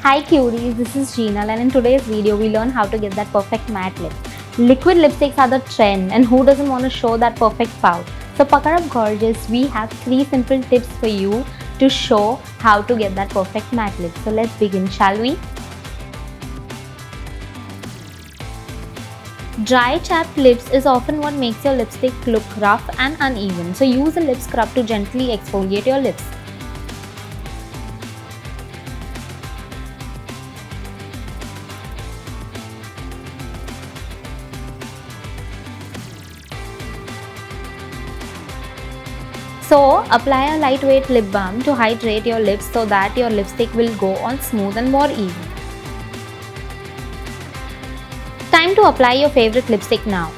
Hi cuties, this is Jinal and in today's video we learn how to get that perfect matte lip. Liquid lipsticks are the trend and who doesn't want to show that perfect pout? So pucker up gorgeous, we have 3 simple tips for you to show how to get that perfect matte lip. So let's begin, shall we? Dry chapped lips is often what makes your lipstick look rough and uneven. So use a lip scrub to gently exfoliate your lips. So, apply a lightweight lip balm to hydrate your lips so that your lipstick will go on smooth and more even. Time to apply your favorite lipstick now.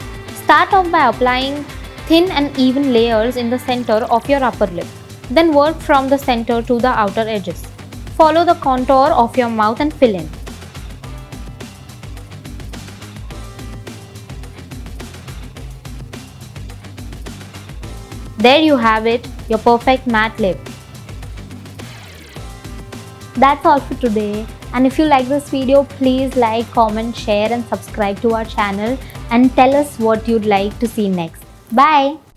Start off by applying thin and even layers in the center of your upper lip. Then work from the center to the outer edges. Follow the contour of your mouth and fill in. There you have it, your perfect matte lip. That's all for today. And if you like this video, please like, comment, share and subscribe to our channel and tell us what you'd like to see next. Bye!